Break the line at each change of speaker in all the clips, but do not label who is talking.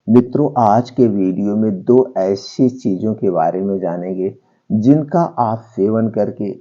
मित्रों, आज के वीडियो में दो ऐसी चीज़ों के बारे में जानेंगे जिनका आप सेवन करके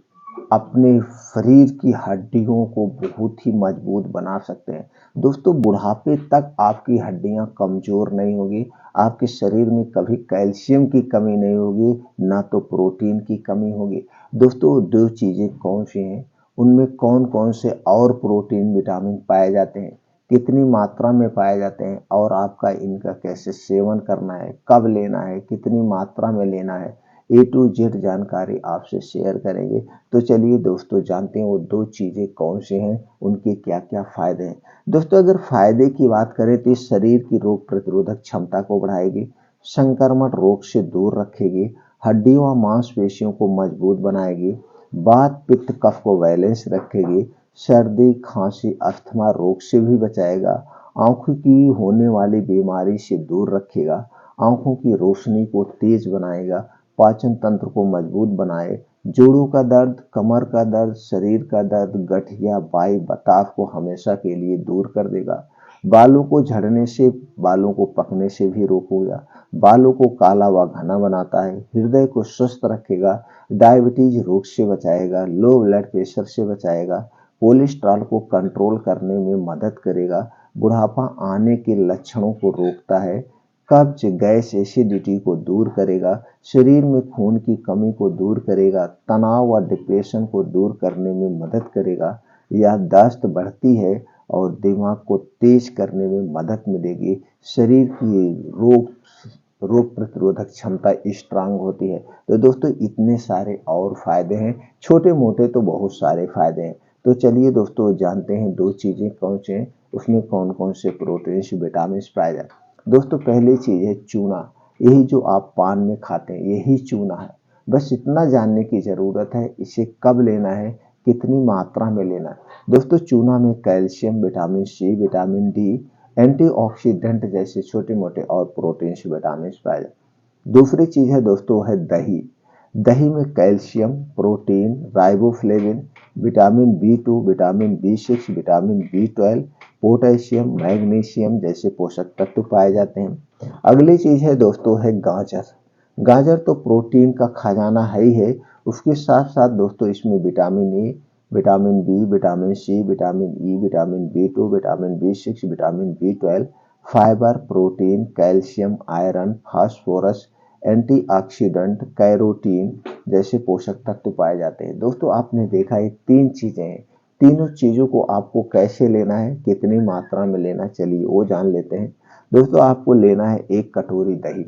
अपने शरीर की हड्डियों को बहुत ही मजबूत बना सकते हैं। दोस्तों, बुढ़ापे तक आपकी हड्डियां कमज़ोर नहीं होगी, आपके शरीर में कभी कैल्शियम की कमी नहीं होगी, ना तो प्रोटीन की कमी होगी। दोस्तों, दो चीज़ें कौन सी हैं, उनमें कौन-कौन से और प्रोटीन, विटामिन पाए जाते हैं, कितनी मात्रा में पाए जाते हैं और आपका इनका कैसे सेवन करना है, कब लेना है, कितनी मात्रा में लेना है, ए टू जेड जानकारी आपसे शेयर करेंगे। तो चलिए दोस्तों, जानते हैं वो दो चीज़ें कौन सी हैं, उनके क्या-क्या फ़ायदे हैं। दोस्तों, अगर फ़ायदे की बात करें तो ये शरीर की रोग प्रतिरोधक क्षमता को बढ़ाएगी, संक्रमण रोग से दूर रखेगी, हड्डियों व मांसपेशियों को मजबूत बनाएगी, वात, पित्त, कफ को बैलेंस रखेगी, सर्दी, खांसी, अस्थमा रोग से भी बचाएगा, आंखों की होने वाली बीमारी से दूर रखेगा, आंखों की रोशनी को तेज बनाएगा, पाचन तंत्र को मजबूत बनाए, जोड़ों का दर्द, कमर का दर्द, शरीर का दर्द, गठिया, बाई, बताव को हमेशा के लिए दूर कर देगा, बालों को झड़ने से, बालों को पकने से भी रोकेगा, बालों को काला व घना बनाता है, हृदय को स्वस्थ रखेगा, डायबिटीज रोग से बचाएगा, लो ब्लड प्रेशर से बचाएगा, कोलेस्ट्रॉल को कंट्रोल करने में मदद करेगा, बुढ़ापा आने के लक्षणों को रोकता है, कब्ज, गैस, एसिडिटी को दूर करेगा, शरीर में खून की कमी को दूर करेगा, तनाव व डिप्रेशन को दूर करने में मदद करेगा, याददाश्त बढ़ती है और दिमाग को तेज करने में मदद मिलेगी, शरीर की रोग रोग प्रतिरोधक क्षमता स्ट्रांग होती है। तो दोस्तों, इतने सारे और फायदे हैं, छोटे मोटे तो बहुत सारे फायदे हैं। तो चलिए दोस्तों, जानते हैं दो चीज़ें कौन सी हैं, उसमें कौन कौन से प्रोटीन्स, विटामिन पाए जाते हैं। दोस्तों, पहली चीज़ है चूना। यही जो आप पान में खाते हैं, यही चूना है। बस इतना जानने की ज़रूरत है, इसे कब लेना है, कितनी मात्रा में लेना है। दोस्तों, चूना में calcium, vitamin C, vitamin D, antioxidant जैसे छोटे मोटे और प्रोटीन्स, विटामिन पाए जाते हैं। दूसरी चीज़ है दोस्तों, है दही। दही में calcium, protein, riboflavin, vitamin B 2, vitamin B 6, vitamin B 12, potassium, magnesium जैसे पोषक तत्व पाए जाते हैं। अगली चीज़ है दोस्तों, है गाजर। गाजर तो प्रोटीन का खजाना है ही है, उसके साथ साथ दोस्तों इसमें vitamin A, vitamin B, vitamin C, vitamin E, vitamin B 2, vitamin B 6, vitamin B 12, fibre, protein, calcium, iron, phosphorus, antioxidant, carotene जैसे पोषक तत्व पाए जाते हैं। दोस्तों, आपने देखा ये तीन चीजें हैं, तीनों चीजों को आपको कैसे लेना है, कितनी मात्रा में लेना, चलिए वो जान लेते हैं। दोस्तों, आपको लेना है एक कटोरी दही,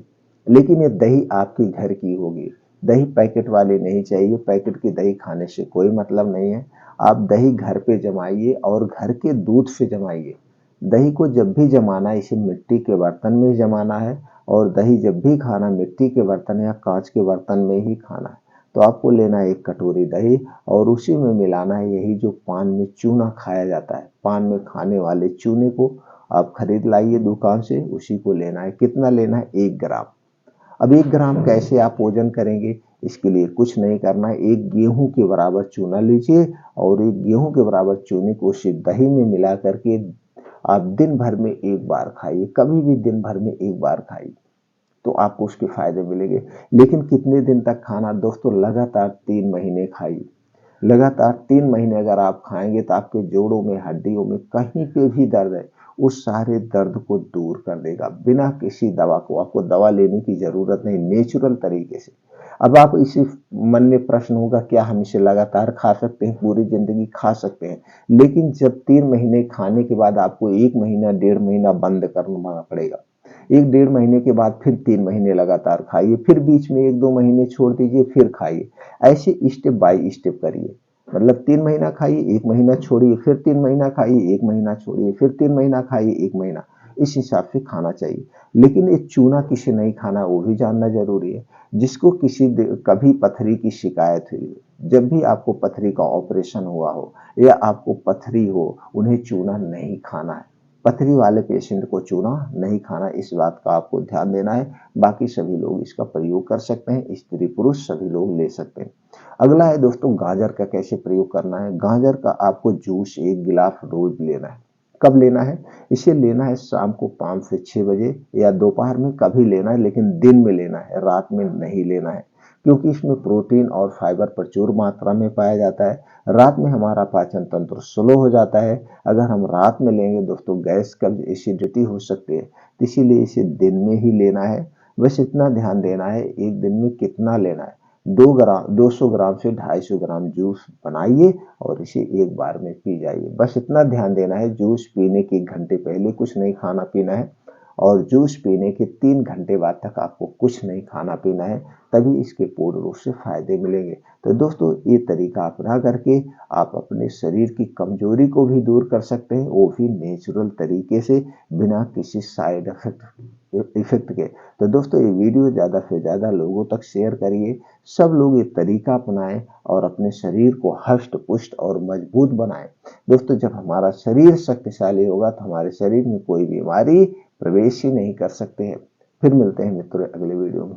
लेकिन ये दही आपकी घर की होगी, दही पैकेट वाली नहीं चाहिए। पैकेट की दही खाने से कोई मतलब नहीं है। आप दही घर पे जमाइए और घर के दूध से जमाइए। दही को जब भी जमाना है, इसे मिट्टी के बर्तन में ही जमाना है और दही जब भी खाना, मिट्टी के बर्तन या कांच के बर्तन में ही खाना है। तो आपको लेना है एक कटोरी दही और उसी में मिलाना है यही जो पान में चूना खाया जाता है, पान में खाने वाले चूने को आप खरीद लाइए दुकान से, उसी को लेना है। कितना लेना है? 1 ग्राम। अब 1 ग्राम कैसे आप वजन करेंगे? इसके लिए कुछ नहीं करना है, एक गेहूं के बराबर चूना लीजिए और एक गेहूं के बराबर चूने को उसी दही में मिला करके आप दिन भर में एक बार खाइए, कभी भी दिन भर में एक बार खाइए, तो आपको उसके फायदे मिलेंगे। लेकिन कितने दिन तक खाना? दोस्तों, लगातार 3 महीने खाइए। लगातार 3 महीने अगर आप खाएंगे तो आपके जोड़ों में, हड्डियों में कहीं पे भी दर्द है, उस सारे दर्द को दूर कर देगा बिना किसी दवा को। आपको दवा लेने की जरूरत नहीं, नेचुरल तरीके से। अब आप इसी मन में प्रश्न होगा, क्या हम इसे लगातार खा सकते हैं? पूरी जिंदगी खा सकते हैं, लेकिन जब 3 महीने खाने के बाद आपको 1 महीना, 1.5 महीना बंद करना पड़ेगा। 1 डेढ़ महीने के बाद फिर 3 महीने लगातार खाइए, फिर बीच में 1 2 महीने छोड़ दीजिए, फिर खाइए। ऐसे स्टेप बाय स्टेप करिए। मतलब 3 महीना खाइए, 1 महीना छोड़िए, फिर 3 महीना खाइए, 1 महीना छोड़िए, फिर 3 महीना खाइए, 1 महीना। इस हिसाब से खाना चाहिए। लेकिन ये चूना किसे नहीं खाना, वो भी जानना जरूरी है। जिसको कभी पथरी की शिकायत हुई, जब भी आपको पथरी का ऑपरेशन हुआ हो या आपको पथरी हो, उन्हें चूना नहीं खाना है। पथरी वाले पेशेंट को चूना नहीं खाना, इस बात का आपको ध्यान देना है। बाकी सभी लोग इसका प्रयोग कर सकते हैं, स्त्री पुरुष सभी लोग ले सकते हैं। अगला है दोस्तों, गाजर का कैसे प्रयोग करना है। गाजर का आपको जूस 1 गिलास रोज लेना है। कब लेना है? इसे लेना है शाम को 5 से 6 बजे या दोपहर में कभी लेना है, लेकिन दिन में लेना है, रात में नहीं लेना है, क्योंकि इसमें प्रोटीन और फाइबर प्रचुर मात्रा में पाया जाता है। रात में हमारा पाचन तंत्र स्लो हो जाता है। अगर हम रात में लेंगे दोस्तों, गैस, कब्ज, एसिडिटी हो सकती है, तो इसीलिए इसे दिन में ही लेना है। बस इतना ध्यान देना है, एक दिन में कितना लेना है। 200 ग्राम से 250 ग्राम जूस बनाइए और इसे एक बार में पी जाइए। बस इतना ध्यान देना है, जूस पीने के 1 घंटे पहले कुछ नहीं खाना पीना है और जूस पीने के 3 घंटे बाद तक आपको कुछ नहीं खाना पीना है, तभी इसके पूर्ण रूप से फायदे मिलेंगे। तो दोस्तों, ये तरीका अपना करके आप अपने शरीर की कमजोरी को भी दूर कर सकते हैं, वो भी नेचुरल तरीके से, बिना किसी साइड इफेक्ट के। तो दोस्तों, ये वीडियो ज़्यादा से ज़्यादा लोगों तक शेयर करिए, सब लोग ये तरीका अपनाएं और अपने शरीर को हष्ट पुष्ट और मजबूत बनाएं। दोस्तों, जब हमारा शरीर शक्तिशाली होगा तो हमारे शरीर में कोई बीमारी प्रवेश ही नहीं कर सकते हैं। फिर मिलते हैं मित्रों अगले वीडियो में।